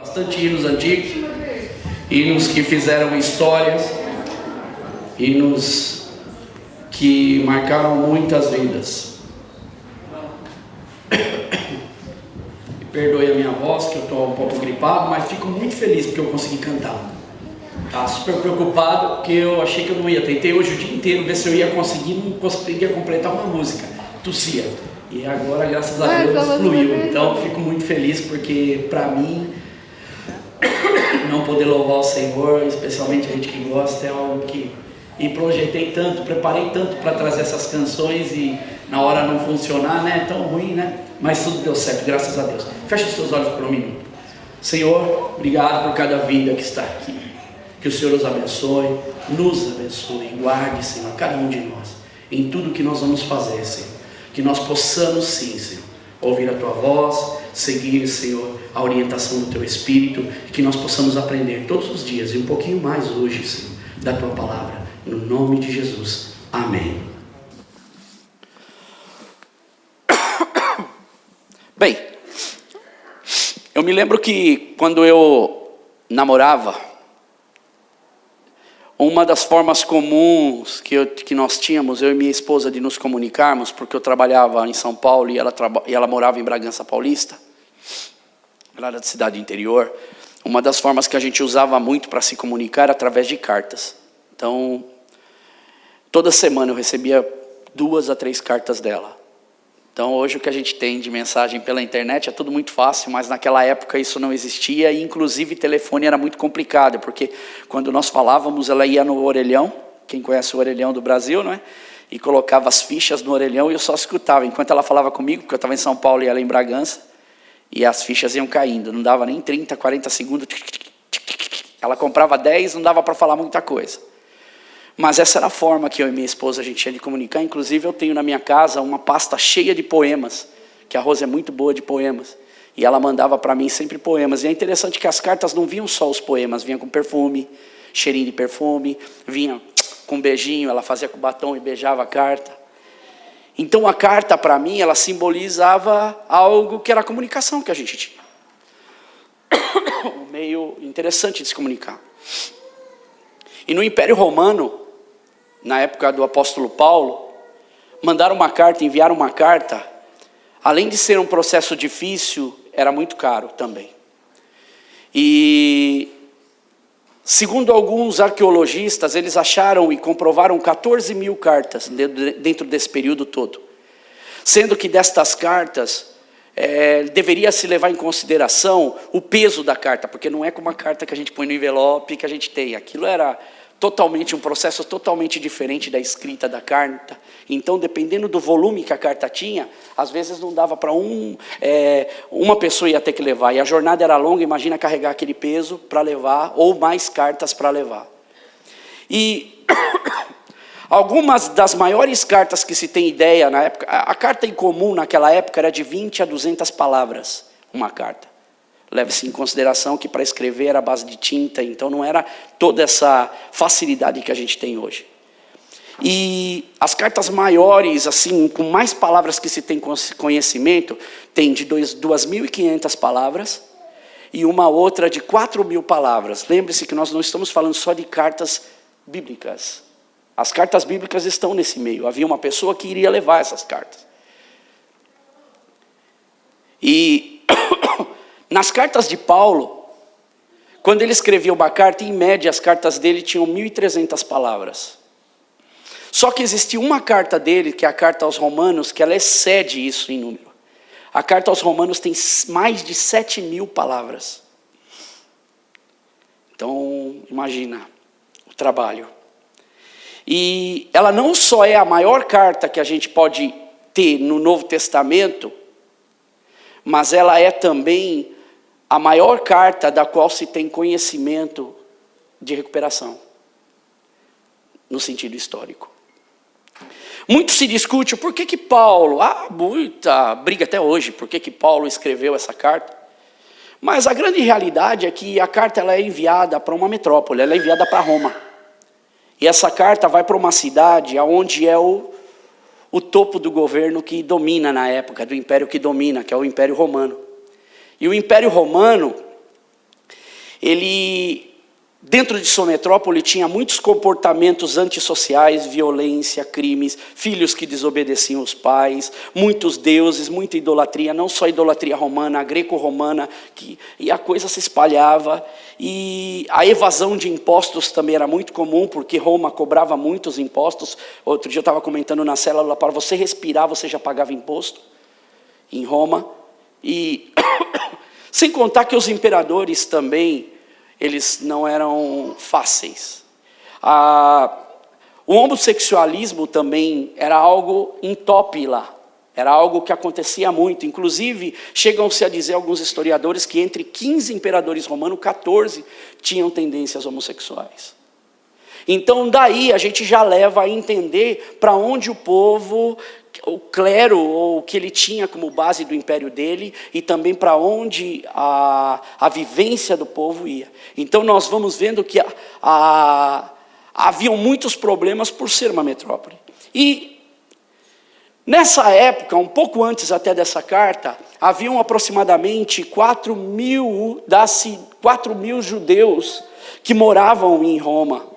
Bastante hinos antigos, hinos que fizeram histórias, hinos que marcaram muitas vidas. Me perdoe a minha voz, que eu estou um pouco gripado, mas fico muito feliz porque eu consegui cantar. Estava super preocupado porque eu achei que eu não ia. Tentei hoje o dia inteiro ver se eu ia conseguir, não conseguia completar uma música. Tossia. E agora, graças a Deus, fluiu. Então, fico muito feliz porque, para mim, não poder louvar o Senhor, especialmente a gente que gosta, é algo que... E projetei tanto, preparei tanto para trazer essas canções e na hora não funcionar, né? É tão ruim, né? Mas tudo deu certo, graças a Deus. Feche os seus olhos por um minuto. Senhor, obrigado por cada vida que está aqui. Que o Senhor nos abençoe, guarde, Senhor, cada um de nós, em tudo que nós vamos fazer, Senhor. Que nós possamos sim, Senhor, ouvir a Tua voz, seguir, Senhor, a orientação do Teu Espírito, que nós possamos aprender todos os dias e um pouquinho mais hoje, Senhor, da Tua Palavra. No nome de Jesus. Amém. Bem, eu me lembro que quando eu namorava, uma das formas comuns que nós tínhamos, eu e minha esposa, de nos comunicarmos, porque eu trabalhava em São Paulo e ela morava em Bragança Paulista, ela era de cidade interior, uma das formas que a gente usava muito para se comunicar era através de cartas. Então, toda semana eu recebia 2 a 3 cartas dela. Então, hoje o que a gente tem de mensagem pela internet é tudo muito fácil, mas naquela época isso não existia e, inclusive, telefone era muito complicado, porque quando nós falávamos, ela ia no orelhão, quem conhece o orelhão do Brasil, não é? E colocava as fichas no orelhão e eu só escutava. Enquanto ela falava comigo, porque eu estava em São Paulo e ela em Bragança, e as fichas iam caindo, não dava nem 30, 40 segundos. Ela comprava 10, não dava para falar muita coisa. Mas essa era a forma que eu e minha esposa a gente tinha de comunicar. Inclusive eu tenho na minha casa uma pasta cheia de poemas, que a Rosa é muito boa de poemas. E ela mandava para mim sempre poemas. E é interessante que as cartas não vinham só os poemas, vinham com perfume, cheirinho de perfume, vinha com um beijinho, ela fazia com o batom e beijava a carta. Então a carta para mim, ela simbolizava algo que era a comunicação que a gente tinha. Um meio interessante de se comunicar. E no Império Romano, na época do apóstolo Paulo, mandaram uma carta, enviaram uma carta, além de ser um processo difícil, era muito caro também. E, segundo alguns arqueologistas, eles acharam e comprovaram 14 mil cartas dentro desse período todo. Sendo que destas cartas, deveria se levar em consideração o peso da carta, porque não é como a carta que a gente põe no envelope que a gente tem. Aquilo era totalmente um processo totalmente diferente da escrita da carta. Então, dependendo do volume que a carta tinha, às vezes não dava para uma pessoa ia ter que levar. E a jornada era longa, imagina carregar aquele peso para levar, ou mais cartas para levar. E algumas das maiores cartas que se tem ideia na época, a carta em comum naquela época era de 20 a 200 palavras, uma carta. Leve-se em consideração que para escrever era a base de tinta, então não era toda essa facilidade que a gente tem hoje. E as cartas maiores, assim, com mais palavras que se tem conhecimento, tem de 2.500 palavras e uma outra de 4.000 palavras. Lembre-se que nós não estamos falando só de cartas bíblicas. As cartas bíblicas estão nesse meio. Havia uma pessoa que iria levar essas cartas. E nas cartas de Paulo, quando ele escrevia uma carta, em média as cartas dele tinham 1.300 palavras. Só que existia uma carta dele, que é a carta aos Romanos, que ela excede isso em número. A carta aos Romanos tem mais de 7.000 palavras. Então, imagina o trabalho. E ela não só é a maior carta que a gente pode ter no Novo Testamento, mas ela é também a maior carta da qual se tem conhecimento de recuperação, no sentido histórico. Muito se discute por que Paulo, muita briga até hoje, por que Paulo escreveu essa carta. Mas a grande realidade é que a carta ela é enviada para uma metrópole, ela é enviada para Roma. E essa carta vai para uma cidade onde é o topo do governo que domina na época, do império que domina, que é o Império Romano. E o Império Romano, ele, dentro de sua metrópole, tinha muitos comportamentos antissociais, violência, crimes, filhos que desobedeciam os pais, muitos deuses, muita idolatria, não só idolatria romana, a greco-romana, e a coisa se espalhava. E a evasão de impostos também era muito comum, porque Roma cobrava muitos impostos. Outro dia eu estava comentando na célula, para você respirar, você já pagava imposto em Roma. E sem contar que os imperadores também, eles não eram fáceis. O homossexualismo também era algo em top lá. Era algo que acontecia muito. Inclusive, chegam-se a dizer alguns historiadores que entre 15 imperadores romanos, 14 tinham tendências homossexuais. Então, daí a gente já leva a entender para onde o povo, o clero, ou o que ele tinha como base do império dele, e também para onde a vivência do povo ia. Então, nós vamos vendo que haviam muitos problemas por ser uma metrópole. E nessa época, um pouco antes até dessa carta, haviam aproximadamente 4 mil judeus que moravam em Roma.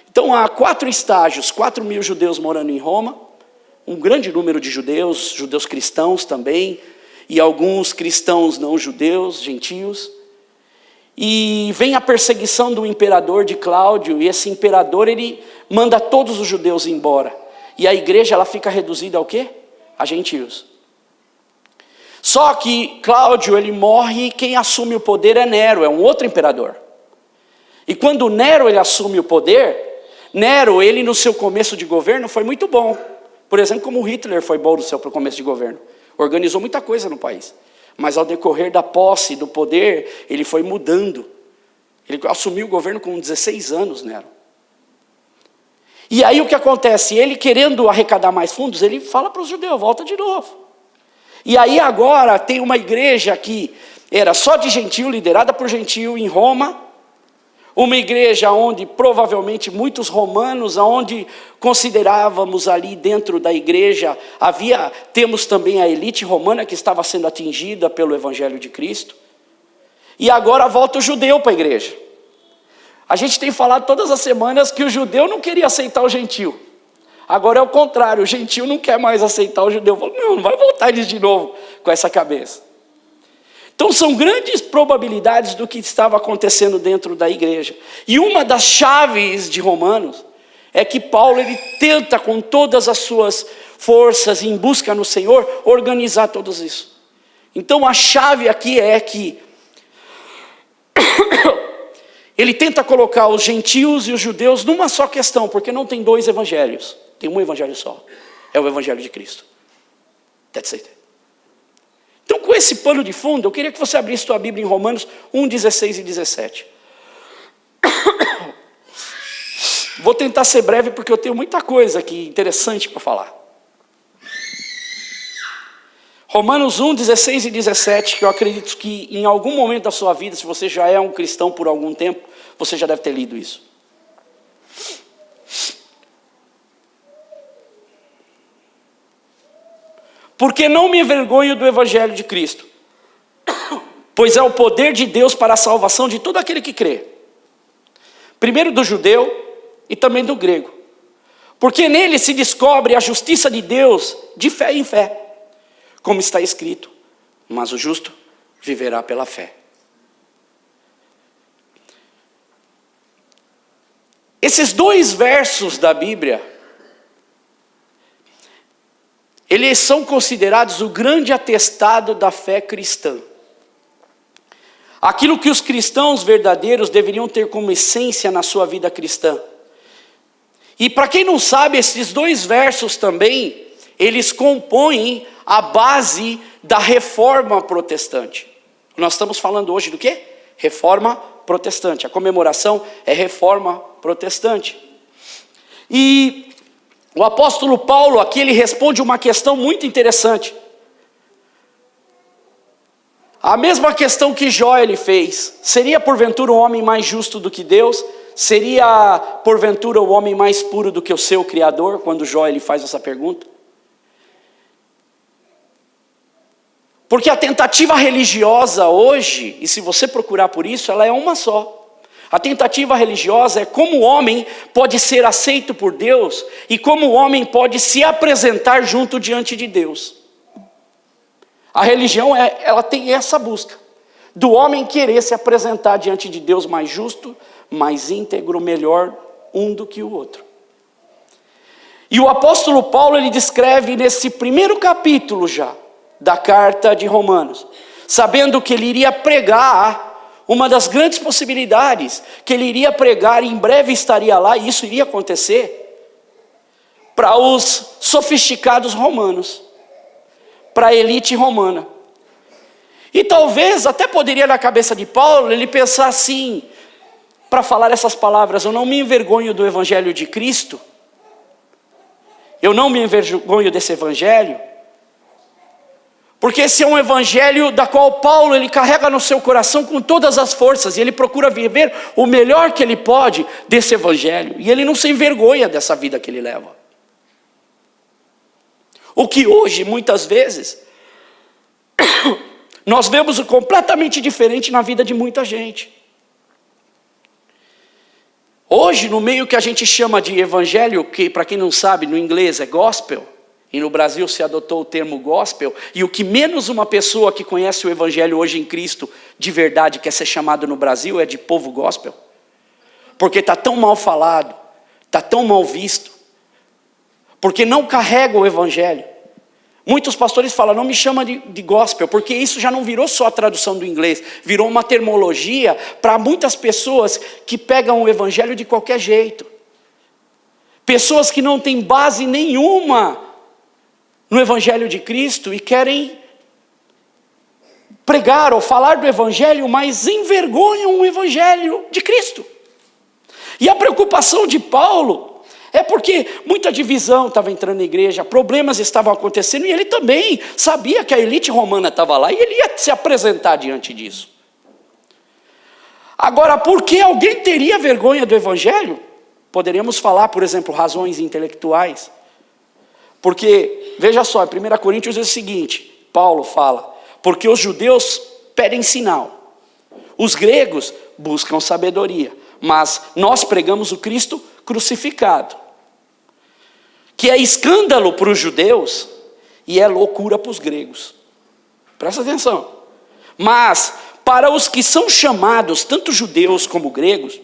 Então há 4 estágios, 4 mil judeus morando em Roma, um grande número de judeus, judeus cristãos também, e alguns cristãos não judeus, gentios. E vem a perseguição do imperador de Cláudio, e esse imperador ele manda todos os judeus embora. E a igreja ela fica reduzida ao quê? A gentios. Só que Cláudio ele morre e quem assume o poder é Nero, é um outro imperador. E quando Nero ele assume o poder, Nero ele no seu começo de governo foi muito bom. Por exemplo, como Hitler foi bom no seu começo de governo. Organizou muita coisa no país. Mas ao decorrer da posse do poder, ele foi mudando. Ele assumiu o governo com 16 anos, Nero. E aí o que acontece? Ele querendo arrecadar mais fundos, ele fala para os judeus, volta de novo. E aí agora tem uma igreja que era só de gentio, liderada por gentio em Roma. Uma igreja onde provavelmente muitos romanos, onde considerávamos ali dentro da igreja, temos também a elite romana que estava sendo atingida pelo Evangelho de Cristo. E agora volta o judeu para a igreja. A gente tem falado todas as semanas que o judeu não queria aceitar o gentio. Agora é o contrário, o gentio não quer mais aceitar o judeu. Fala, não vai voltar eles de novo com essa cabeça. Então são grandes probabilidades do que estava acontecendo dentro da igreja. E uma das chaves de Romanos é que Paulo ele tenta com todas as suas forças em busca no Senhor organizar tudo isso. Então a chave aqui é que ele tenta colocar os gentios e os judeus numa só questão, porque não tem 2 evangelhos, tem um evangelho só, é o evangelho de Cristo. That's it. Então com esse pano de fundo, eu queria que você abrisse sua Bíblia em Romanos 1, 16 e 17. Vou tentar ser breve porque eu tenho muita coisa aqui interessante para falar. Romanos 1, 16 e 17, que eu acredito que em algum momento da sua vida, se você já é um cristão por algum tempo, você já deve ter lido isso. Porque não me envergonho do Evangelho de Cristo, pois é o poder de Deus para a salvação de todo aquele que crê. Primeiro do judeu e também do grego. Porque nele se descobre a justiça de Deus de fé em fé. Como está escrito, mas o justo viverá pela fé. Esses 2 versos da Bíblia, eles são considerados o grande atestado da fé cristã. Aquilo que os cristãos verdadeiros deveriam ter como essência na sua vida cristã. E para quem não sabe, esses 2 versos também, eles compõem a base da reforma protestante. Nós estamos falando hoje do quê? Reforma protestante. A comemoração é reforma protestante. E o apóstolo Paulo aqui ele responde uma questão muito interessante. A mesma questão que Jó ele fez. Seria porventura um homem mais justo do que Deus? Seria porventura o homem mais puro do que o seu Criador? Quando Jó ele faz essa pergunta. Porque a tentativa religiosa hoje, e se você procurar por isso, ela é uma só. A tentativa religiosa é como o homem pode ser aceito por Deus e como o homem pode se apresentar junto diante de Deus. A religião, ela tem essa busca, do homem querer se apresentar diante de Deus mais justo, mais íntegro, melhor um do que o outro. E o apóstolo Paulo, ele descreve nesse primeiro capítulo já, da carta de Romanos, sabendo que ele iria pregar, uma das grandes possibilidades, que ele iria pregar e em breve estaria lá, e isso iria acontecer, para os sofisticados romanos, para a elite romana. E talvez até poderia na cabeça de Paulo, ele pensar assim, para falar essas palavras: eu não me envergonho do evangelho de Cristo, eu não me envergonho desse evangelho, porque esse é um evangelho da qual Paulo, ele carrega no seu coração com todas as forças, e ele procura viver o melhor que ele pode desse evangelho, e ele não se envergonha dessa vida que ele leva. O que hoje, muitas vezes, nós vemos o completamente diferente na vida de muita gente. Hoje, no meio que a gente chama de evangelho, que para quem não sabe, no inglês é gospel, e no Brasil se adotou o termo gospel, e o que menos uma pessoa que conhece o evangelho hoje em Cristo, de verdade, quer ser chamado no Brasil, é de povo gospel. Porque está tão mal falado, está tão mal visto, porque não carrega o evangelho. Muitos pastores falam: não me chama de gospel, porque isso já não virou só a tradução do inglês, virou uma terminologia para muitas pessoas que pegam o evangelho de qualquer jeito. Pessoas que não têm base nenhuma no evangelho de Cristo e querem pregar ou falar do evangelho, mas envergonham o evangelho de Cristo. E a preocupação de Paulo é porque muita divisão estava entrando na igreja, problemas estavam acontecendo, e ele também sabia que a elite romana estava lá, e ele ia se apresentar diante disso. Agora, por que alguém teria vergonha do evangelho? Poderíamos falar, por exemplo, razões intelectuais. Porque, veja só, em 1 Coríntios diz o seguinte, Paulo fala: porque os judeus pedem sinal, os gregos buscam sabedoria, mas nós pregamos o Cristo crucificado, que é escândalo para os judeus e é loucura para os gregos. Presta atenção. Mas para os que são chamados, tanto judeus como gregos,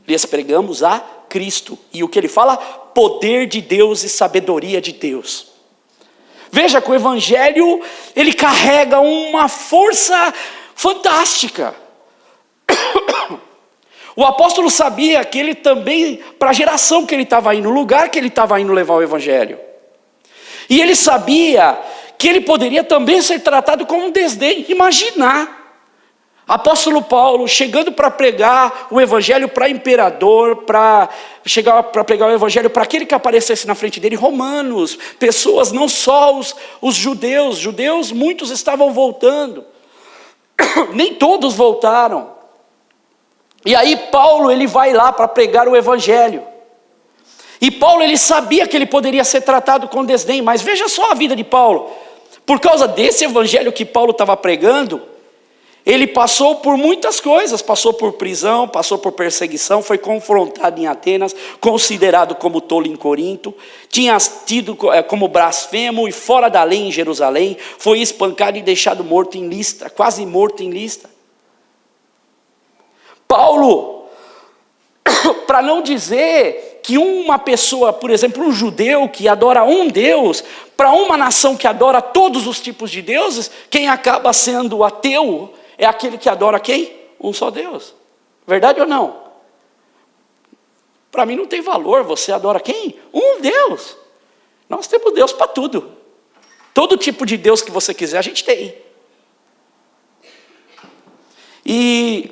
lhes pregamos a Cristo. E o que ele fala? Poder de Deus e sabedoria de Deus. Veja que o evangelho, ele carrega uma força fantástica. O apóstolo sabia que ele também, para a geração que ele estava indo, no lugar que ele estava indo levar o evangelho. E ele sabia que ele poderia também ser tratado como um desdém. Imaginar apóstolo Paulo chegando para pregar o evangelho para imperador, para pregar o evangelho para aquele que aparecesse na frente dele, romanos, pessoas, não só os judeus, muitos estavam voltando, nem todos voltaram. E aí Paulo, ele vai lá para pregar o evangelho, e Paulo, ele sabia que ele poderia ser tratado com desdém, mas veja só a vida de Paulo, por causa desse evangelho que Paulo estava pregando, ele passou por muitas coisas, passou por prisão, passou por perseguição, foi confrontado em Atenas, considerado como tolo em Corinto, tinha tido como blasfemo e fora da lei em Jerusalém, foi espancado e deixado morto em Listra, quase morto em Listra. Paulo, para não dizer que uma pessoa, por exemplo, um judeu que adora um Deus, para uma nação que adora todos os tipos de deuses, quem acaba sendo ateu é aquele que adora quem? Um só Deus. Verdade ou não? Para mim não tem valor, você adora quem? Um Deus. Nós temos Deus para tudo. Todo tipo de Deus que você quiser a gente tem. E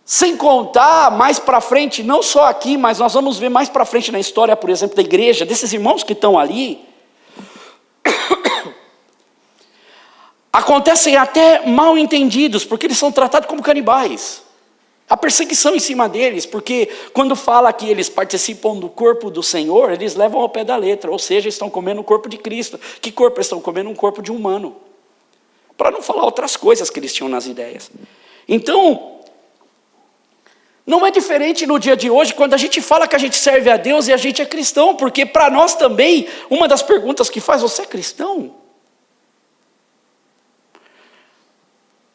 sem contar mais para frente, não só aqui, mas nós vamos ver mais para frente na história, por exemplo, da igreja, desses irmãos que estão ali, acontecem até mal entendidos, porque eles são tratados como canibais. A perseguição em cima deles, porque quando fala que eles participam do corpo do Senhor, eles levam ao pé da letra, ou seja, estão comendo o corpo de Cristo. Que corpo eles estão comendo? Um corpo de humano. para não falar outras coisas que eles tinham nas ideias. Então, não é diferente no dia de hoje, quando a gente fala que a gente serve a Deus e a gente é cristão, porque para nós também, uma das perguntas que faz, você é cristão?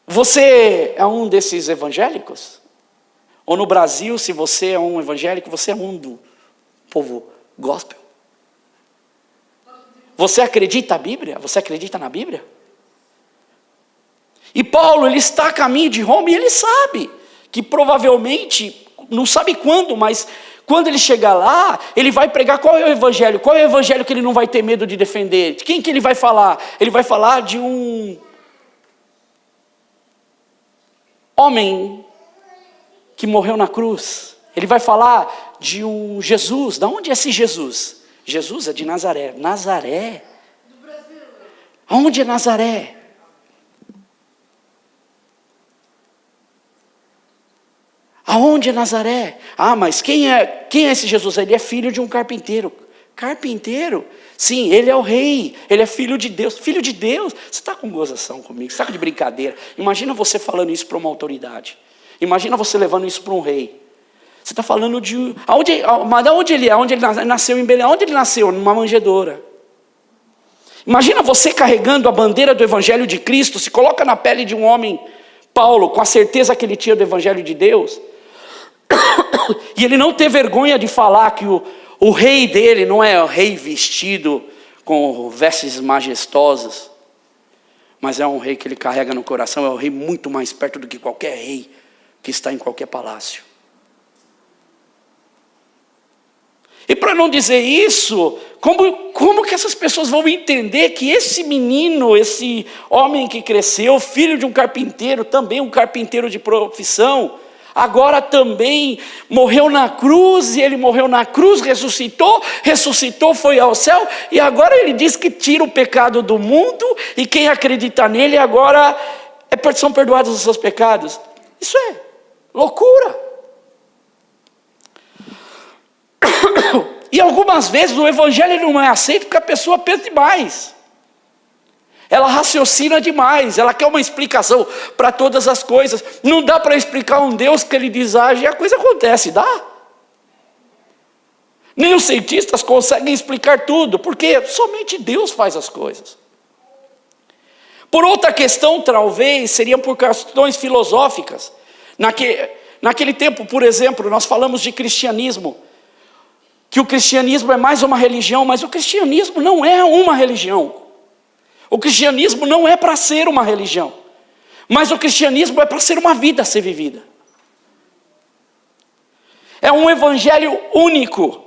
Você é um desses evangélicos? Ou no Brasil, se você é um evangélico, você é um do povo gospel? Você acredita na Bíblia? Você acredita na Bíblia? E Paulo, ele está a caminho de Roma e ele sabe que provavelmente, não sabe quando, mas quando ele chegar lá, ele vai pregar qual é o evangelho? Qual é o evangelho que ele não vai ter medo de defender? De quem que ele vai falar? Ele vai falar de um homem que morreu na cruz. Ele vai falar de um Jesus. Da onde é esse Jesus? Jesus é de Nazaré. Nazaré? Aonde é Nazaré? Aonde é Nazaré? Ah, mas quem é esse Jesus? Ele é filho de um carpinteiro. Carpinteiro? Sim, ele é o rei. Ele é filho de Deus. Filho de Deus? Você está com gozação comigo? Você está de brincadeira? Imagina você falando isso para uma autoridade. Imagina você levando isso para um rei. Você está falando de... Mas de onde ele é? Onde ele nasceu em Belém? Onde ele nasceu? Numa manjedoura. Imagina você carregando a bandeira do evangelho de Cristo, se coloca na pele de um homem, Paulo, com a certeza que ele tinha do evangelho de Deus, e ele não ter vergonha de falar que o rei dele não é o rei vestido com vestes majestosas, mas é um rei que ele carrega no coração, é um rei muito mais perto do que qualquer rei que está em qualquer palácio. E para não dizer isso, como que essas pessoas vão entender que esse menino, esse homem que cresceu, filho de um carpinteiro, também um carpinteiro de profissão, agora também morreu na cruz, e ele morreu na cruz, ressuscitou, foi ao céu, e agora ele diz que tira o pecado do mundo, e quem acredita nele agora são perdoados os seus pecados. Isso é loucura. E algumas vezes o evangelho não é aceito porque a pessoa pensa demais. Ela raciocina demais, ela quer uma explicação para todas as coisas. Não dá para explicar um Deus que ele desage e a coisa acontece, dá? Nem os cientistas conseguem explicar tudo, porque somente Deus faz as coisas. Por outra questão, talvez, seriam por questões filosóficas. Naquele tempo, por exemplo, nós falamos de cristianismo, que o cristianismo é mais uma religião, mas o cristianismo não é uma religião. O cristianismo não é para ser uma religião, mas o cristianismo é para ser uma vida a ser vivida. É um evangelho único,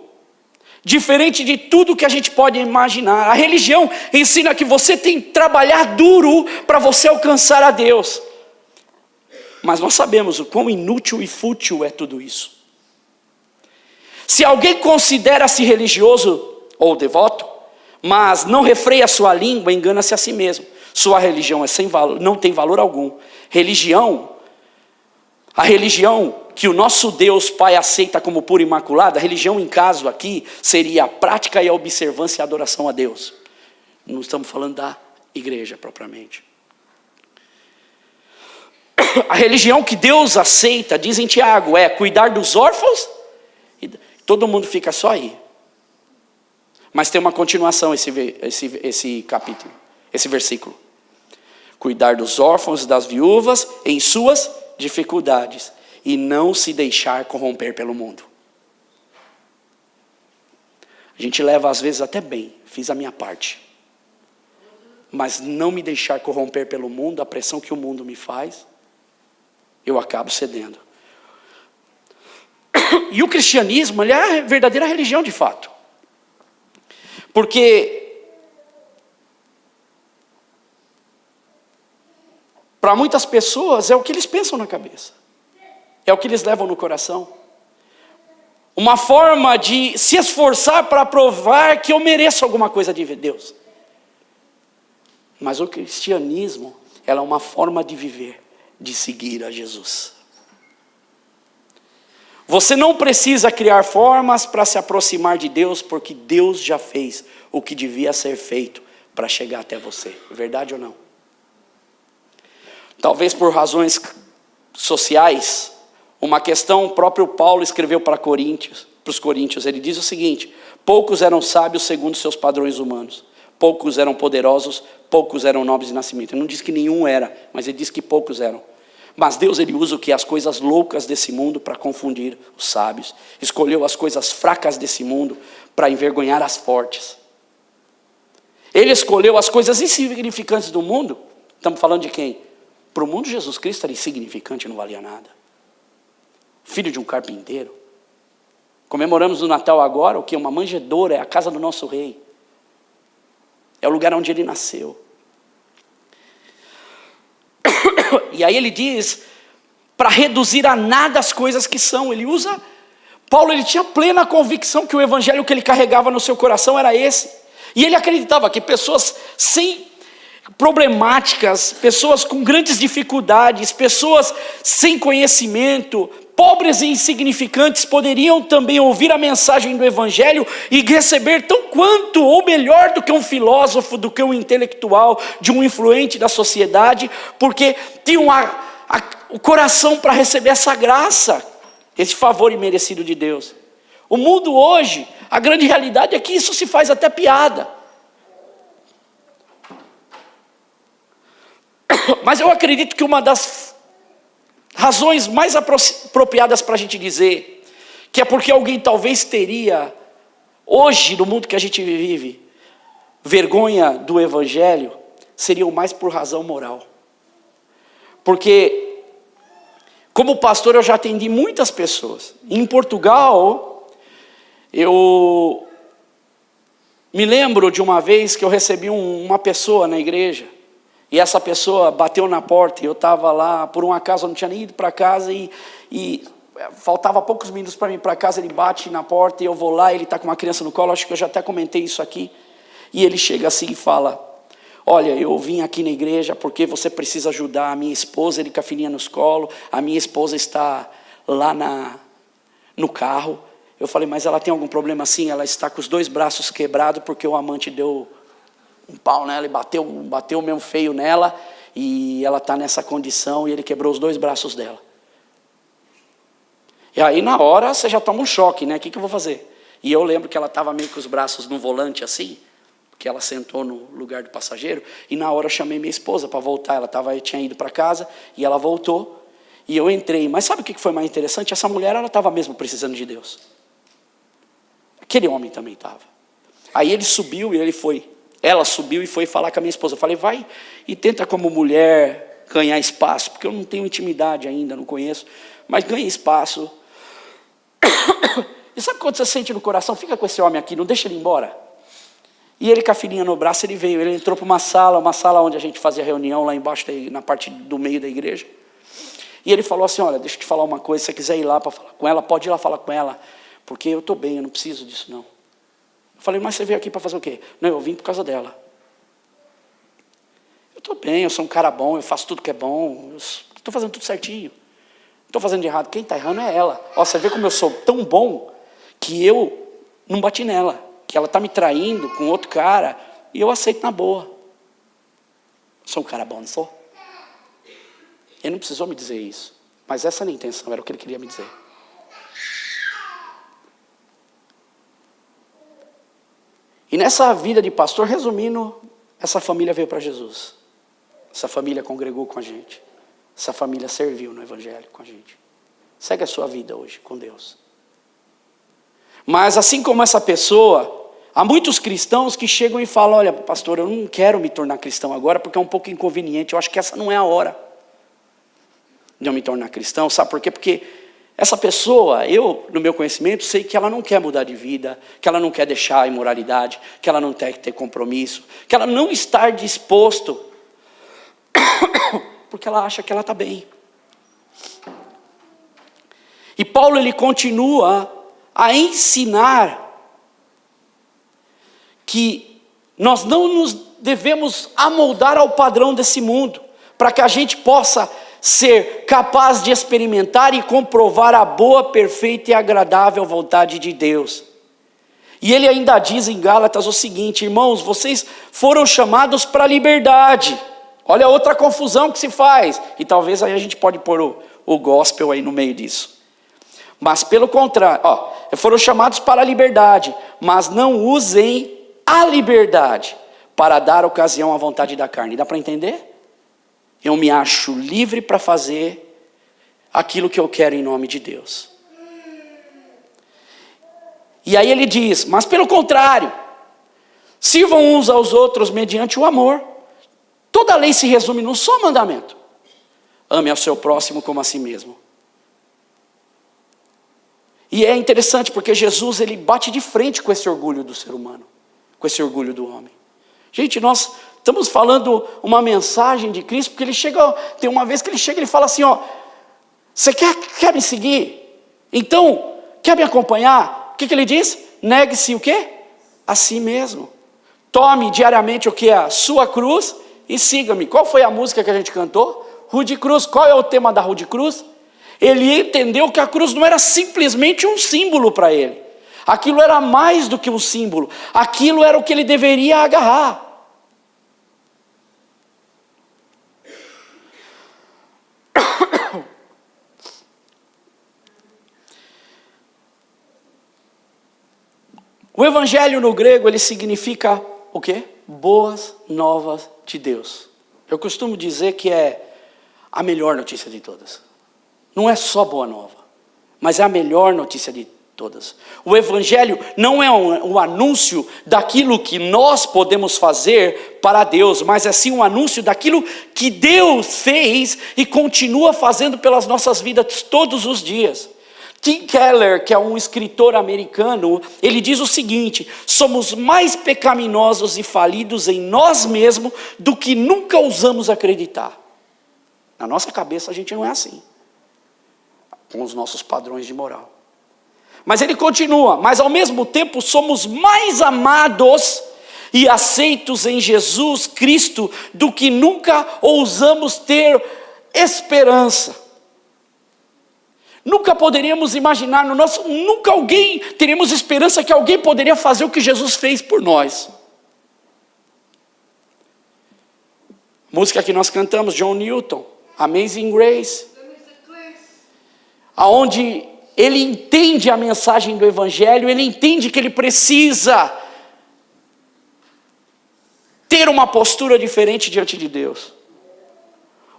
diferente de tudo que a gente pode imaginar. A religião ensina que você tem que trabalhar duro para você alcançar a Deus. Mas nós sabemos o quão inútil e fútil é tudo isso. Se alguém considera-se religioso ou devoto, mas não refreia sua língua, engana-se a si mesmo. Sua religião é sem valor, não tem valor algum. A religião que o nosso Deus Pai aceita como pura e imaculada, a religião em caso aqui, seria a prática e a observância e a adoração a Deus. Não estamos falando da igreja propriamente. A religião que Deus aceita, diz em Tiago, é cuidar dos órfãos. Todo mundo fica só aí. Mas tem uma continuação esse capítulo, esse versículo. Cuidar dos órfãos e das viúvas em suas dificuldades e não se deixar corromper pelo mundo. A gente leva às vezes até bem, fiz a minha parte. Mas não me deixar corromper pelo mundo, a pressão que o mundo me faz, eu acabo cedendo. E o cristianismo, ele é a verdadeira religião de fato. Porque para muitas pessoas é o que eles pensam na cabeça. É o que eles levam no coração. Uma forma de se esforçar para provar que eu mereço alguma coisa de Deus. Mas o cristianismo, ela é uma forma de viver, de seguir a Jesus. Você não precisa criar formas para se aproximar de Deus, porque Deus já fez o que devia ser feito para chegar até você. Verdade ou não? talvez por razões sociais, uma questão, o próprio Paulo escreveu para os coríntios, ele diz o seguinte: poucos eram sábios segundo seus padrões humanos, poucos eram poderosos, poucos eram nobres de nascimento. Ele não diz que nenhum era, mas ele diz que poucos eram. Mas Deus, ele usa o que? As coisas loucas desse mundo para confundir os sábios. Escolheu as coisas fracas desse mundo para envergonhar as fortes. Ele escolheu as coisas insignificantes do mundo. Estamos falando de quem? Para o mundo, Jesus Cristo era insignificante, não valia nada. Filho de um carpinteiro. Comemoramos o Natal agora, o que? Uma manjedoura, é a casa do nosso rei. É o lugar onde ele nasceu. E aí ele diz, para reduzir a nada as coisas que são, ele usa, Paulo, ele tinha plena convicção que o evangelho que ele carregava no seu coração era esse. E ele acreditava que pessoas sem problemáticas, pessoas com grandes dificuldades, pessoas sem conhecimento, pobres e insignificantes, poderiam também ouvir a mensagem do evangelho e receber tão quanto ou melhor do que um filósofo, do que um intelectual, de um influente da sociedade, porque tinham o coração para receber essa graça, esse favor imerecido de Deus. O mundo hoje, a grande realidade é que isso se faz até piada. Mas eu acredito que uma das razões mais apropriadas para a gente dizer, que é porque alguém talvez teria, hoje no mundo que a gente vive, vergonha do evangelho, seria mais por razão moral. Porque, como pastor, eu já atendi muitas pessoas. Em Portugal, eu me lembro de uma vez que eu recebi uma pessoa na igreja, e essa pessoa bateu na porta, e eu estava lá, por um acaso eu não tinha nem ido para casa, e faltava poucos minutos para mim ir para casa, ele bate na porta, e eu vou lá, ele está com uma criança no colo, acho que eu já até comentei isso aqui, e ele chega assim e fala: olha, eu vim aqui na igreja porque você precisa ajudar a minha esposa, ele com a filhinha nos colos, a minha esposa está lá no carro. Eu falei: mas ela tem algum problema assim? Ela está com os 2 braços quebrados porque o amante deu um pau nela e bateu mesmo feio nela, e ela está nessa condição, e ele quebrou os 2 braços dela. E aí na hora você já toma um choque, né? O que eu vou fazer? E eu lembro que ela estava meio com os braços no volante assim, porque ela sentou no lugar do passageiro, e na hora eu chamei minha esposa para voltar, ela tinha ido para casa, e ela voltou, e eu entrei. Mas sabe o que foi mais interessante? Essa mulher, ela estava mesmo precisando de Deus. Aquele homem também estava. Aí ele subiu e ela subiu e foi falar com a minha esposa. Eu falei: vai e tenta como mulher ganhar espaço, porque eu não tenho intimidade ainda, não conheço, mas ganha espaço. E sabe quando você sente no coração? Fica com esse homem aqui, não deixa ele ir embora. E ele com a filhinha no braço, ele entrou para uma sala onde a gente fazia reunião, lá embaixo, na parte do meio da igreja. E ele falou assim: olha, deixa eu te falar uma coisa, se você quiser ir lá para falar com ela, pode ir lá falar com ela, porque eu estou bem, eu não preciso disso não. Eu falei: mas você veio aqui para fazer o quê? Não, eu vim por causa dela. Eu estou bem, eu sou um cara bom, eu faço tudo que é bom, eu estou fazendo tudo certinho. Não estou fazendo de errado, quem está errando é ela. Ó, você vê como eu sou tão bom que eu não bati nela, que ela está me traindo com outro cara, e eu aceito na boa. Sou um cara bom, não sou? Ele não precisou me dizer isso, mas essa era a intenção, era o que ele queria me dizer. E nessa vida de pastor, resumindo, essa família veio para Jesus. Essa família congregou com a gente. Essa família serviu no evangelho com a gente. Segue a sua vida hoje com Deus. Mas assim como essa pessoa, há muitos cristãos que chegam e falam: olha, pastor, eu não quero me tornar cristão agora porque é um pouco inconveniente. Eu acho que essa não é a hora de eu me tornar cristão. Sabe por quê? Porque essa pessoa, eu, no meu conhecimento, sei que ela não quer mudar de vida, que ela não quer deixar a imoralidade, que ela não quer ter compromisso, que ela não está disposto, porque ela acha que ela está bem. E Paulo, ele continua a ensinar que nós não nos devemos amoldar ao padrão desse mundo, para que a gente possa ser capaz de experimentar e comprovar a boa, perfeita e agradável vontade de Deus. E ele ainda diz em Gálatas o seguinte: irmãos, vocês foram chamados para a liberdade. Olha outra confusão que se faz. E talvez aí a gente pode pôr o gospel aí no meio disso. Mas pelo contrário, foram chamados para a liberdade, mas não usem a liberdade para dar ocasião à vontade da carne. Dá para entender? Eu me acho livre para fazer aquilo que eu quero em nome de Deus. E aí ele diz, mas pelo contrário, sirvam uns aos outros mediante o amor. Toda a lei se resume num só mandamento: ame ao seu próximo como a si mesmo. E é interessante porque Jesus, ele bate de frente com esse orgulho do ser humano, com esse orgulho do homem. Gente, nós estamos falando uma mensagem de Cristo, porque ele chega, tem uma vez que ele chega e ele fala assim, você quer me seguir? Então, quer me acompanhar? O que ele diz? Negue-se o quê? A si mesmo. Tome diariamente o que? A sua cruz e siga-me. Qual foi a música que a gente cantou? Rude Cruz. Qual é o tema da Rude Cruz? Ele entendeu que a cruz não era simplesmente um símbolo para ele. Aquilo era mais do que um símbolo. Aquilo era o que ele deveria agarrar. O evangelho no grego, ele significa o quê? Boas novas de Deus. Eu costumo dizer que é a melhor notícia de todas. Não é só boa nova, mas é a melhor notícia de todas. O evangelho não é um anúncio daquilo que nós podemos fazer para Deus, mas é sim um anúncio daquilo que Deus fez e continua fazendo pelas nossas vidas todos os dias. Tim Keller, que é um escritor americano, ele diz o seguinte: somos mais pecaminosos e falidos em nós mesmos do que nunca ousamos acreditar. Na nossa cabeça a gente não é assim, com os nossos padrões de moral. Mas ele continua, mas ao mesmo tempo somos mais amados e aceitos em Jesus Cristo do que nunca ousamos ter esperança. Nunca poderíamos imaginar, nunca teríamos esperança que alguém poderia fazer o que Jesus fez por nós. Música que nós cantamos, John Newton, Amazing Grace, aonde ele entende a mensagem do evangelho, ele entende que ele precisa ter uma postura diferente diante de Deus.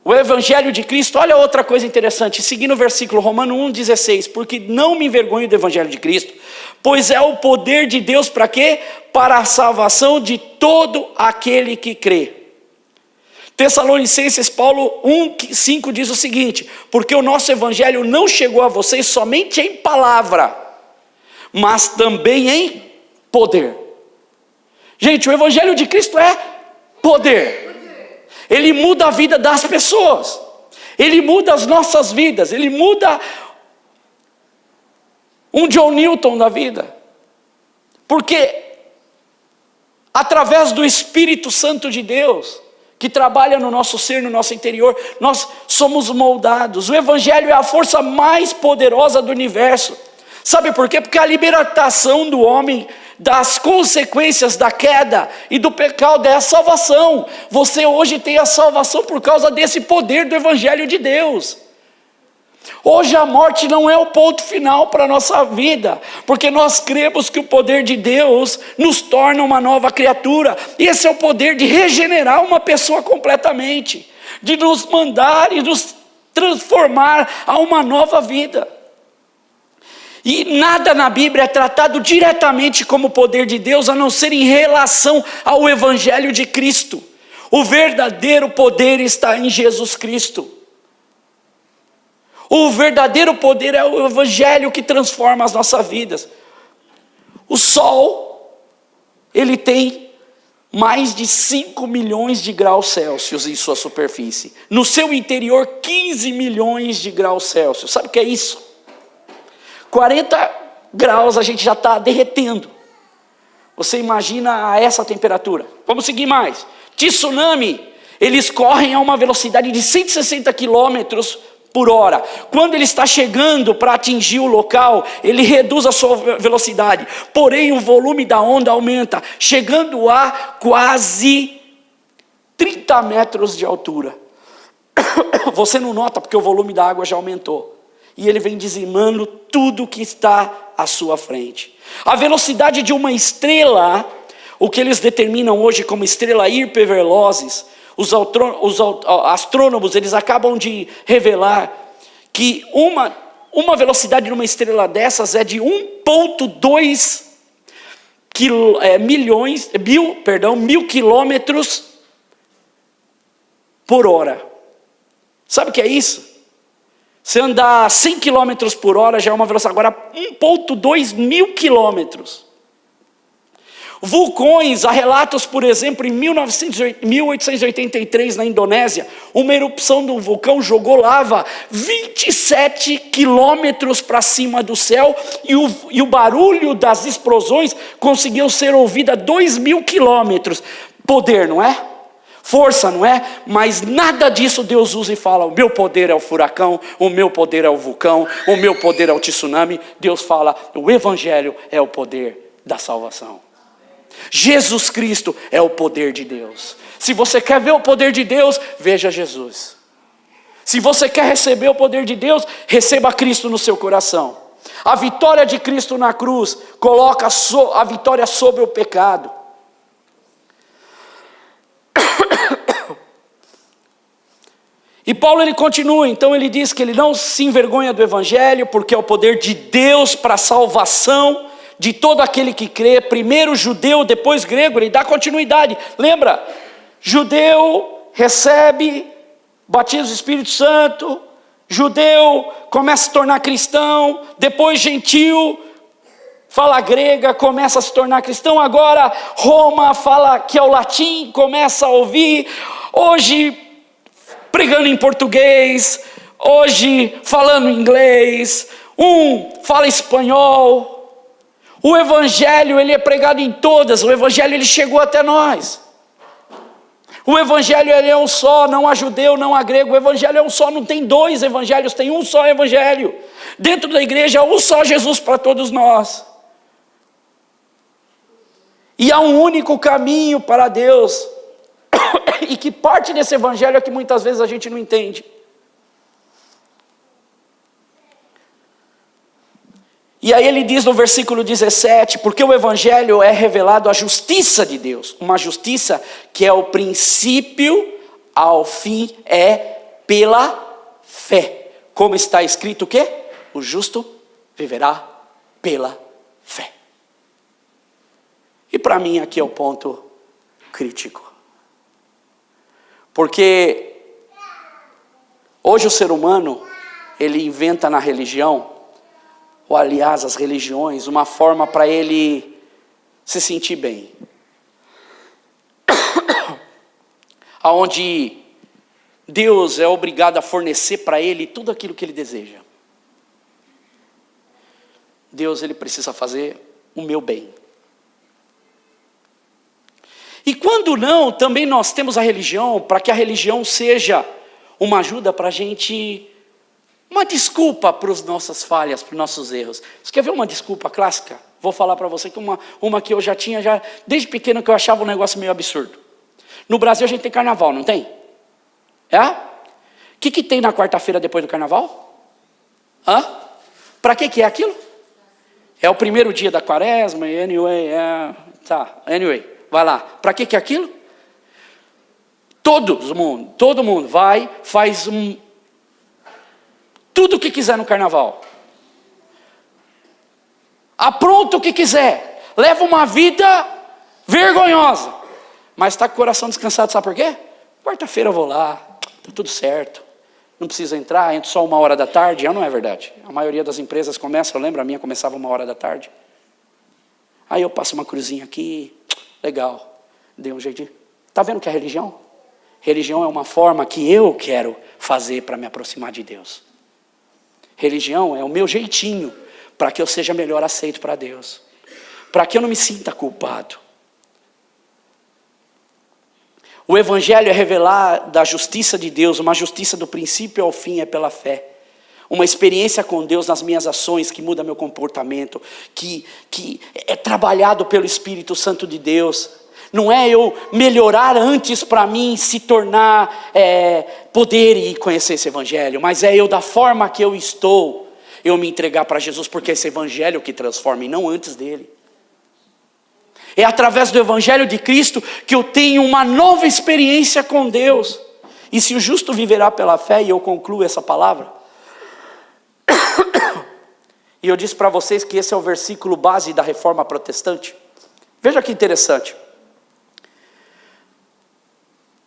O evangelho de Cristo, olha outra coisa interessante, seguindo o versículo Romanos 1,16, porque não me envergonho do evangelho de Cristo, pois é o poder de Deus para quê? Para a salvação de todo aquele que crê. Tessalonicenses, Paulo 1,5 diz o seguinte: porque o nosso evangelho não chegou a vocês somente em palavra, mas também em poder. Gente, o evangelho de Cristo é poder. Ele muda a vida das pessoas. Ele muda as nossas vidas. Ele muda um John Newton da vida. Porque através do Espírito Santo de Deus, que trabalha no nosso ser, no nosso interior, nós somos moldados. O evangelho é a força mais poderosa do universo. Sabe por quê? Porque a libertação do homem das consequências da queda e do pecado é a salvação. Você hoje tem a salvação por causa desse poder do evangelho de Deus. Hoje a morte não é o ponto final para a nossa vida, porque nós cremos que o poder de Deus nos torna uma nova criatura. Esse é o poder de regenerar uma pessoa completamente, de nos mandar e nos transformar a uma nova vida. E nada na Bíblia é tratado diretamente como poder de Deus, a não ser em relação ao evangelho de Cristo. O verdadeiro poder está em Jesus Cristo. O verdadeiro poder é o evangelho que transforma as nossas vidas. O Sol, ele tem mais de 5 milhões de graus Celsius em sua superfície. No seu interior, 15 milhões de graus Celsius. Sabe o que é isso? 40 graus a gente já está derretendo. Você imagina a essa temperatura. Vamos seguir mais. Tsunami, eles correm a uma velocidade de 160 quilômetros por hora. Quando ele está chegando para atingir o local, ele reduz a sua velocidade. Porém, o volume da onda aumenta, chegando a quase 30 30 metros de altura. Você não nota porque o volume da água já aumentou. E ele vem dizimando tudo que está à sua frente. A velocidade de uma estrela, o que eles determinam hoje como estrela hipervelozes, os astrônomos, eles acabam de revelar que uma velocidade de uma estrela dessas é de 1,2 mil quilômetros por hora. Sabe o que é isso? Se andar 100 quilômetros por hora já é uma velocidade. Agora 1,2 mil quilômetros. Vulcões, há relatos, por exemplo, em 1883 na Indonésia, uma erupção de um vulcão jogou lava 27 quilômetros para cima do céu e o barulho das explosões conseguiu ser ouvido a 2.000 quilômetros. Poder, não é? Força, não é? Mas nada disso Deus usa e fala, o meu poder é o furacão, o meu poder é o vulcão, o meu poder é o tsunami. Deus fala, o evangelho é o poder da salvação. Jesus Cristo é o poder de Deus. Se você quer ver o poder de Deus, veja Jesus. Se você quer receber o poder de Deus, receba Cristo no seu coração. A vitória de Cristo na cruz coloca a vitória sobre o pecado. E Paulo ele continua, então ele diz que ele não se envergonha do evangelho, porque é o poder de Deus para a salvação de todo aquele que crê, primeiro judeu, depois grego. Ele dá continuidade, lembra? Judeu recebe batismo do Espírito Santo, judeu começa a se tornar cristão, depois gentil, fala grega, começa a se tornar cristão, agora Roma fala que é o latim, começa a ouvir, hoje pregando em português, hoje falando inglês, fala espanhol. O evangelho ele é pregado em todas, o evangelho ele chegou até nós. O evangelho ele é um só, não há judeu, não há grego, o evangelho é um só, não tem dois evangelhos, tem um só evangelho. Dentro da igreja, um só Jesus para todos nós. E há um único caminho para Deus, e que parte desse evangelho é que muitas vezes a gente não entende. E aí ele diz no versículo 17, porque o evangelho é revelado a justiça de Deus, uma justiça que é o princípio ao fim, é pela fé. Como está escrito o quê? O justo viverá pela fé. E para mim aqui é o ponto crítico. Porque hoje o ser humano, ele inventa na religião, ou aliás as religiões, uma forma para ele se sentir bem. Onde Deus é obrigado a fornecer para ele tudo aquilo que ele deseja. Deus ele precisa fazer o meu bem. E quando não, também nós temos a religião, para que a religião seja uma ajuda para a gente, uma desculpa para as nossas falhas, para os nossos erros. Você quer ver uma desculpa clássica? Vou falar para você que uma que eu já tinha, desde pequeno, que eu achava um negócio meio absurdo. No Brasil a gente tem carnaval, não tem? É? O que tem na quarta-feira depois do carnaval? Para que é aquilo? É o primeiro dia da quaresma, anyway, vai lá. Para que é aquilo? Todo mundo vai, faz tudo o que quiser no carnaval. Apronta o que quiser. Leva uma vida vergonhosa. Mas está com o coração descansado, sabe por quê? Quarta-feira eu vou lá, está tudo certo. Não precisa entrar, entro só 1h da tarde. Não é verdade. A maioria das empresas começa, eu lembro, a minha começava 1h da tarde. Aí eu passo uma cruzinha aqui, legal, dei um jeitinho. Está vendo o que é religião? Religião é uma forma que eu quero fazer para me aproximar de Deus. Religião é o meu jeitinho para que eu seja melhor aceito para Deus. Para que eu não me sinta culpado. O evangelho é revelar da justiça de Deus, uma justiça do princípio ao fim é pela fé. Uma experiência com Deus nas minhas ações que muda meu comportamento, que é trabalhado pelo Espírito Santo de Deus. Não é eu melhorar antes para mim se tornar, poder e conhecer esse evangelho. Mas é eu, da forma que eu estou, eu me entregar para Jesus. Porque esse evangelho que transforma e não antes dele. É através do evangelho de Cristo que eu tenho uma nova experiência com Deus. E se o justo viverá pela fé, e eu concluo essa palavra. E eu disse para vocês que esse é o versículo base da reforma protestante. Veja que interessante.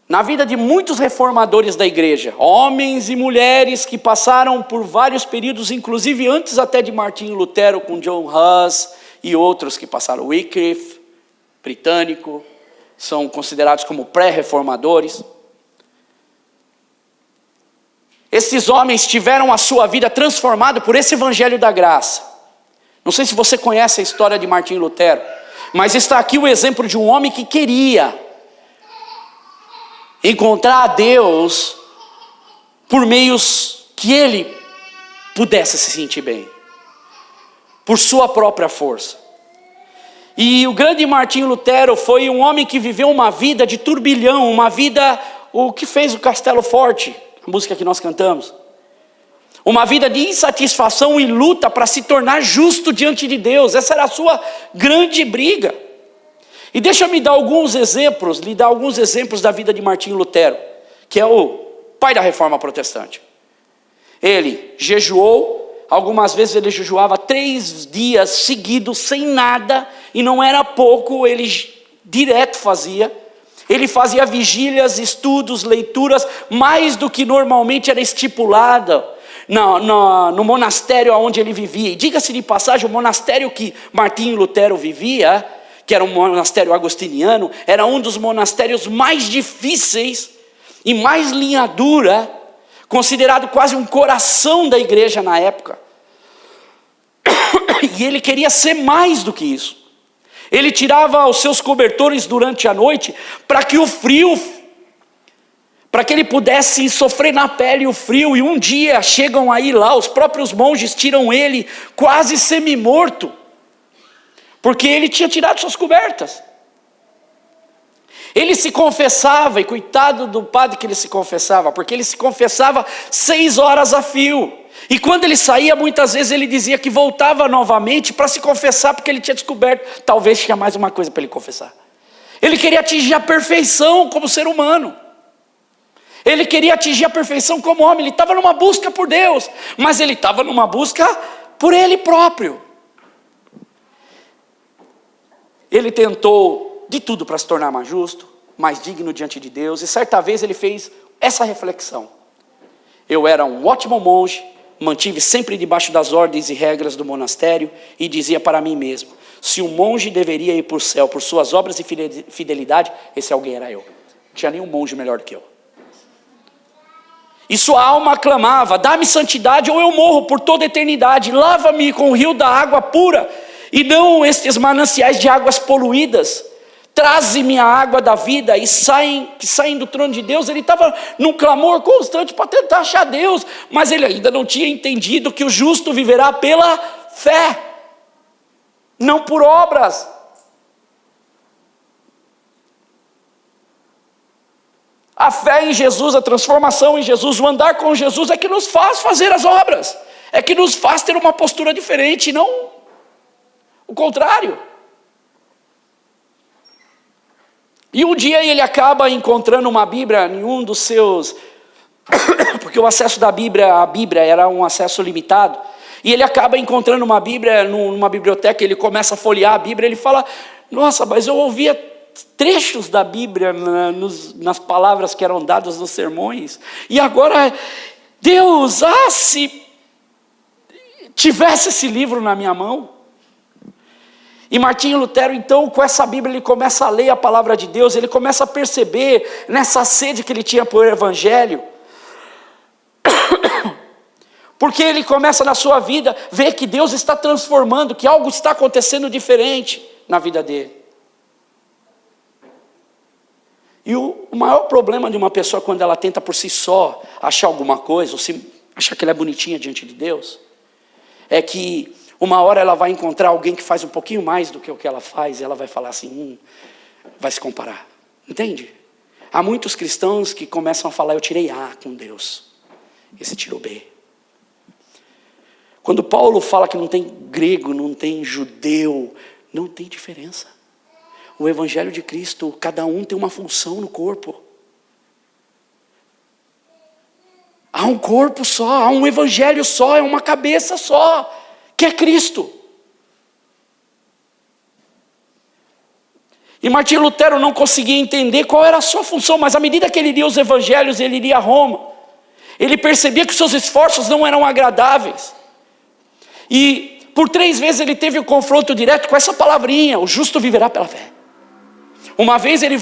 Na vida de muitos reformadores da igreja, homens e mulheres que passaram por vários períodos, inclusive antes até de Martinho Lutero, com John Huss e outros que passaram, Wycliffe, britânico, são considerados como pré-reformadores. Esses homens tiveram a sua vida transformada por esse evangelho da graça. Não sei se você conhece a história de Martinho Lutero, mas está aqui o exemplo de um homem que queria encontrar a Deus por meios que ele pudesse se sentir bem, por sua própria força. E o grande Martinho Lutero foi um homem que viveu uma vida de turbilhão, uma vida, o que fez o Castelo Forte, a música que nós cantamos. Uma vida de insatisfação e luta para se tornar justo diante de Deus. Essa era a sua grande briga. E deixa eu lhe dar alguns exemplos da vida de Martinho Lutero, que é o pai da reforma protestante. Ele jejuou, algumas vezes ele jejuava 3 dias seguidos, sem nada, e não era pouco, ele direto fazia. Ele fazia vigílias, estudos, leituras, mais do que normalmente era estipulado no monastério onde ele vivia. E diga-se de passagem, o monastério que Martinho Lutero vivia, que era um monastério agostiniano, era um dos monastérios mais difíceis e mais linha dura, considerado quase um coração da igreja na época. E ele queria ser mais do que isso. Ele tirava os seus cobertores durante a noite para que o frio, para que ele pudesse sofrer na pele o frio. E um dia chegam aí lá, os próprios monges tiram ele quase semi-morto, porque ele tinha tirado suas cobertas. Ele se confessava, e coitado do padre que ele se confessava, porque ele se confessava 6 horas a fio. E quando ele saía, muitas vezes ele dizia que voltava novamente para se confessar, porque ele tinha descoberto, talvez tinha mais uma coisa para ele confessar. Ele queria atingir a perfeição como ser humano. Ele queria atingir a perfeição como homem. Ele estava numa busca por Deus, mas ele estava numa busca por ele próprio. Ele tentou de tudo para se tornar mais justo, mais digno diante de Deus. E certa vez ele fez essa reflexão: eu era um ótimo monge, mantive sempre debaixo das ordens e regras do monastério, e dizia para mim mesmo: se um monge deveria ir para o céu por suas obras e fidelidade, esse alguém era eu. Não tinha nenhum monge melhor do que eu. E sua alma clamava: dá-me santidade ou eu morro por toda a eternidade. Lava-me com o rio da água pura, e não estes mananciais de águas poluídas. Traze-me a água da vida, e que saem do trono de Deus. Ele estava num clamor constante para tentar achar Deus, mas ele ainda não tinha entendido que o justo viverá pela fé, não por obras. A fé em Jesus, a transformação em Jesus, o andar com Jesus é que nos faz fazer as obras, é que nos faz ter uma postura diferente, não o contrário. E um dia ele acaba encontrando uma Bíblia em um dos seus, porque o acesso da Bíblia à Bíblia era um acesso limitado, e ele acaba encontrando uma Bíblia numa biblioteca. Ele começa a folhear a Bíblia, ele fala: nossa, mas eu ouvia trechos da Bíblia nas palavras que eram dadas nos sermões, e agora, Deus, se tivesse esse livro na minha mão. E Martinho Lutero, então, com essa Bíblia, ele começa a ler a palavra de Deus, ele começa a perceber nessa sede que ele tinha por evangelho, porque ele começa na sua vida ver que Deus está transformando, que algo está acontecendo diferente na vida dele. E o maior problema de uma pessoa quando ela tenta por si só achar alguma coisa, ou achar que ela é bonitinha diante de Deus, é que uma hora ela vai encontrar alguém que faz um pouquinho mais do que o que ela faz, e ela vai falar assim: vai se comparar. Entende? Há muitos cristãos que começam a falar, eu tirei A com Deus. Esse tirou B. Quando Paulo fala que não tem grego, não tem judeu, não tem diferença. O evangelho de Cristo, cada um tem uma função no corpo. Há um corpo só, há um evangelho só, é uma cabeça só, que é Cristo. E Martinho Lutero não conseguia entender qual era a sua função, mas à medida que ele lia os evangelhos, ele lia Roma. Ele percebia que os seus esforços não eram agradáveis. E por 3 vezes ele teve um confronto direto com essa palavrinha, o justo viverá pela fé. Uma vez ele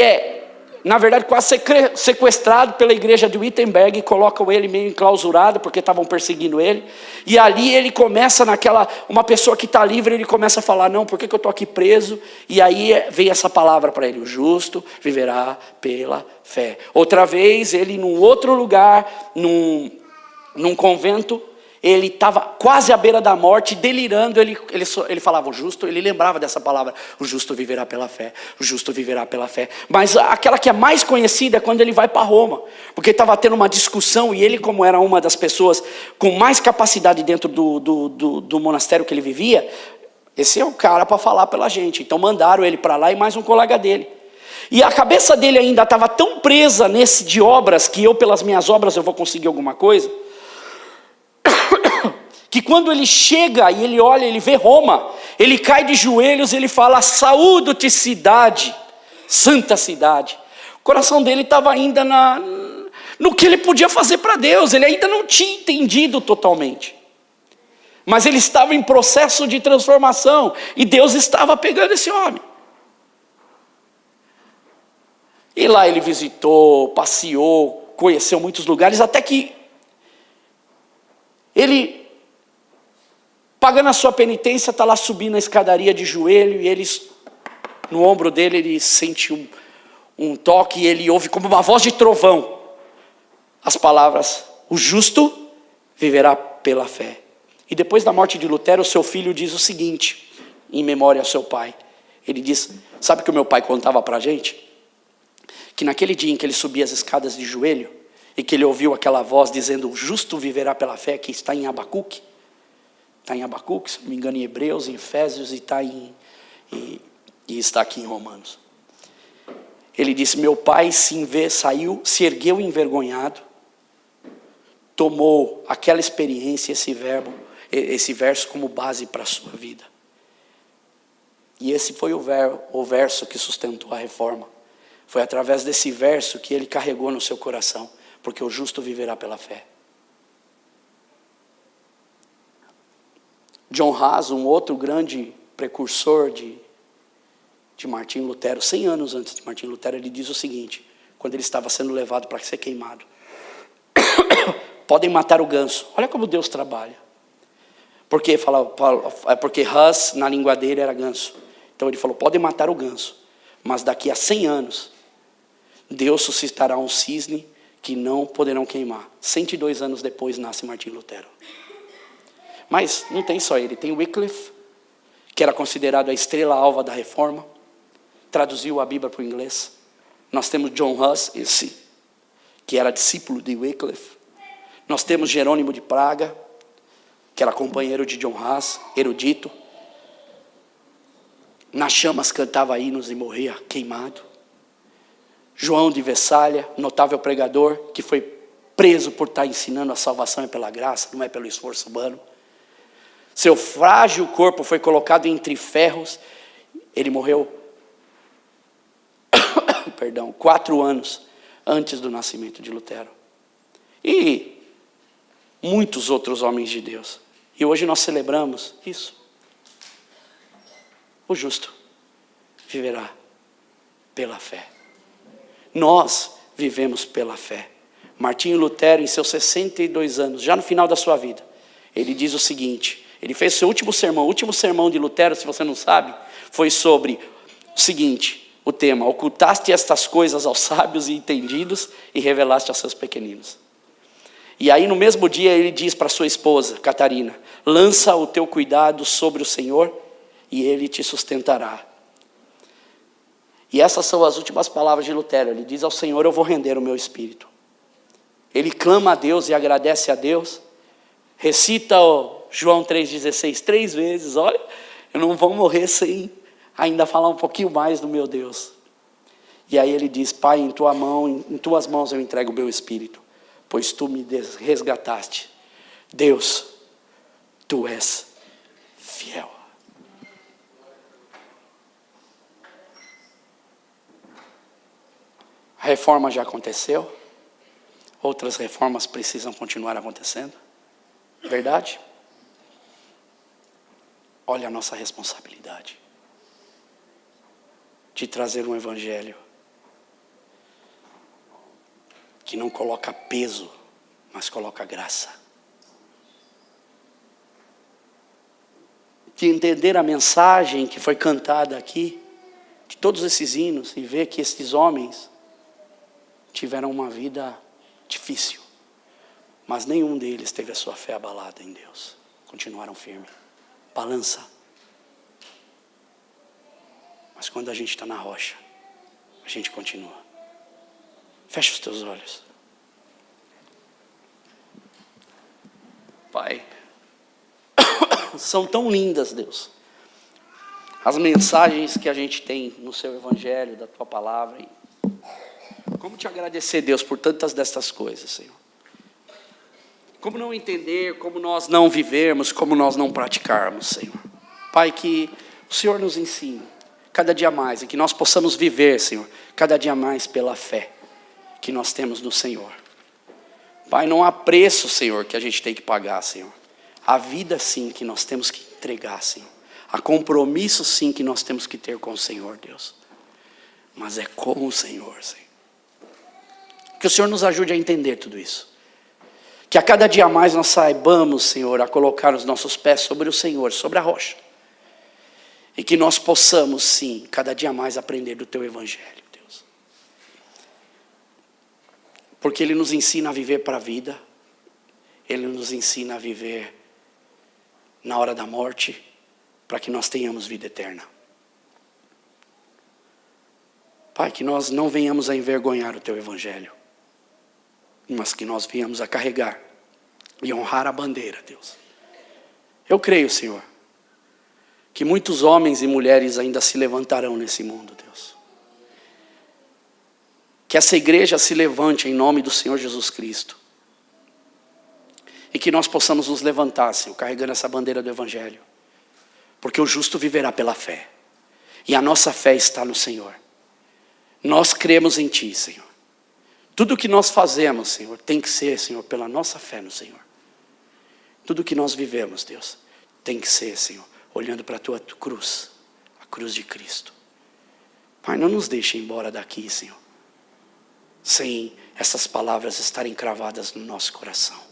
é, na verdade, quase sequestrado pela igreja de Wittenberg, e colocam ele meio enclausurado, porque estavam perseguindo ele. E ali ele começa uma pessoa que está livre, ele começa a falar, não, por que eu estou aqui preso? E aí vem essa palavra para ele, o justo viverá pela fé. Outra vez, ele num outro lugar, num convento, ele estava quase à beira da morte, delirando, ele falava o justo, ele lembrava dessa palavra, o justo viverá pela fé, o justo viverá pela fé. Mas aquela que é mais conhecida é quando ele vai para Roma, porque estava tendo uma discussão, e ele, como era uma das pessoas com mais capacidade dentro do monastério que ele vivia, esse é o cara para falar pela gente. Então mandaram ele para lá e mais um colega dele. E a cabeça dele ainda estava tão presa nesse de obras, que pelas minhas obras eu vou conseguir alguma coisa, que quando ele chega e ele olha, ele vê Roma, ele cai de joelhos, ele fala, saúdo-te cidade, santa cidade. O coração dele estava ainda no que ele podia fazer para Deus, ele ainda não tinha entendido totalmente. Mas ele estava em processo de transformação, e Deus estava pegando esse homem. E lá ele visitou, passeou, conheceu muitos lugares, até que ele, pagando a sua penitência, está lá subindo a escadaria de joelho, e no ombro dele, ele sente um toque, e ele ouve como uma voz de trovão as palavras, o justo viverá pela fé. E depois da morte de Lutero, seu filho diz o seguinte, em memória ao seu pai. Ele diz, sabe o que o meu pai contava para a gente? Que naquele dia em que ele subia as escadas de joelho, e que ele ouviu aquela voz dizendo, o justo viverá pela fé, que está em Abacuque, se não me engano em Hebreus, em Efésios, e está aqui em Romanos. Ele disse, meu pai se ergueu envergonhado, tomou aquela experiência, esse verso como base para a sua vida. E esse foi o verso que sustentou a reforma. Foi através desse verso que ele carregou no seu coração, porque o justo viverá pela fé. John Huss, um outro grande precursor de Martinho Lutero, 100 anos antes de Martinho Lutero, ele diz o seguinte, quando ele estava sendo levado para ser queimado. Podem matar o ganso. Olha como Deus trabalha. Porque Huss, na língua dele, era ganso. Então ele falou, podem matar o ganso, mas daqui a 100 anos, Deus suscitará um cisne que não poderão queimar. 102 anos depois nasce Martinho Lutero. Mas não tem só ele, tem Wycliffe, que era considerado a estrela alva da reforma, traduziu a Bíblia para o inglês. Nós temos John Huss, que era discípulo de Wycliffe. Nós temos Jerônimo de Praga, que era companheiro de John Huss, erudito. Nas chamas cantava hinos e morria queimado. João de Vessália, notável pregador, que foi preso por estar ensinando a salvação é pela graça, não é pelo esforço humano. Seu frágil corpo foi colocado entre ferros. Ele morreu 4 anos antes do nascimento de Lutero. E muitos outros homens de Deus. E hoje nós celebramos isso. O justo viverá pela fé. Nós vivemos pela fé. Martinho Lutero, em seus 62 anos, já no final da sua vida, ele diz o seguinte, ele fez seu último sermão de Lutero, se você não sabe, foi sobre o seguinte, o tema, ocultaste estas coisas aos sábios e entendidos e revelaste aos seus pequeninos. E aí no mesmo dia ele diz para sua esposa, Catarina, lança o teu cuidado sobre o Senhor e Ele te sustentará. E essas são as últimas palavras de Lutero. Ele diz ao Senhor: eu vou render o meu espírito. Ele clama a Deus e agradece a Deus. Recita o João 3,16 3 vezes. Olha, eu não vou morrer sem ainda falar um pouquinho mais do meu Deus. E aí ele diz: Pai, em tuas mãos eu entrego o meu espírito, pois tu me resgataste. Deus, tu és fiel. A reforma já aconteceu. Outras reformas precisam continuar acontecendo. Verdade? Olha a nossa responsabilidade de trazer um evangelho que não coloca peso, mas coloca graça. De entender a mensagem que foi cantada aqui, de todos esses hinos, e ver que esses homens tiveram uma vida difícil, mas nenhum deles teve a sua fé abalada em Deus. Continuaram firmes. Balança. Mas quando a gente está na rocha, a gente continua. Fecha os teus olhos. Pai, são tão lindas, Deus, as mensagens que a gente tem no seu evangelho, da tua palavra. E como te agradecer, Deus, por tantas destas coisas, Senhor. Como não entender, como nós não vivermos, como nós não praticarmos, Senhor. Pai, que o Senhor nos ensine cada dia mais, e que nós possamos viver, Senhor, cada dia mais pela fé que nós temos no Senhor. Pai, não há preço, Senhor, que a gente tem que pagar, Senhor. Há vida, sim, que nós temos que entregar, Senhor. Há compromisso, sim, que nós temos que ter com o Senhor, Deus. Mas é com o Senhor, Senhor. Que o Senhor nos ajude a entender tudo isso. Que a cada dia mais nós saibamos, Senhor, a colocar os nossos pés sobre o Senhor, sobre a rocha. E que nós possamos, sim, cada dia mais aprender do teu evangelho, Deus. Porque ele nos ensina a viver para a vida. Ele nos ensina a viver na hora da morte, para que nós tenhamos vida eterna. Pai, que nós não venhamos a envergonhar o teu evangelho, mas que nós venhamos a carregar e honrar a bandeira, Deus. Eu creio, Senhor, que muitos homens e mulheres ainda se levantarão nesse mundo, Deus. Que essa igreja se levante em nome do Senhor Jesus Cristo. E que nós possamos nos levantar, Senhor, carregando essa bandeira do evangelho. Porque o justo viverá pela fé. E a nossa fé está no Senhor. Nós cremos em Ti, Senhor. Tudo que nós fazemos, Senhor, tem que ser, Senhor, pela nossa fé no Senhor. Tudo que nós vivemos, Deus, tem que ser, Senhor, olhando para a Tua cruz, a cruz de Cristo. Pai, não nos deixe ir embora daqui, Senhor, sem essas palavras estarem cravadas no nosso coração.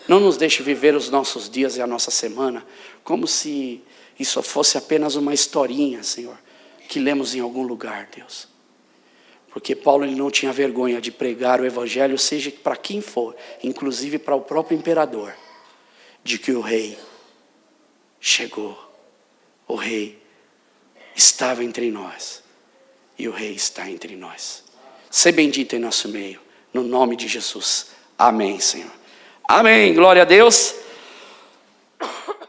Não nos deixe viver os nossos dias e a nossa semana como se isso fosse apenas uma historinha, Senhor, que lemos em algum lugar, Deus. Porque Paulo, ele não tinha vergonha de pregar o evangelho, seja para quem for, inclusive para o próprio imperador, de que o rei chegou, o rei estava entre nós e o rei está entre nós. Ser bendito em nosso meio, no nome de Jesus. Amém, Senhor. Amém, glória a Deus.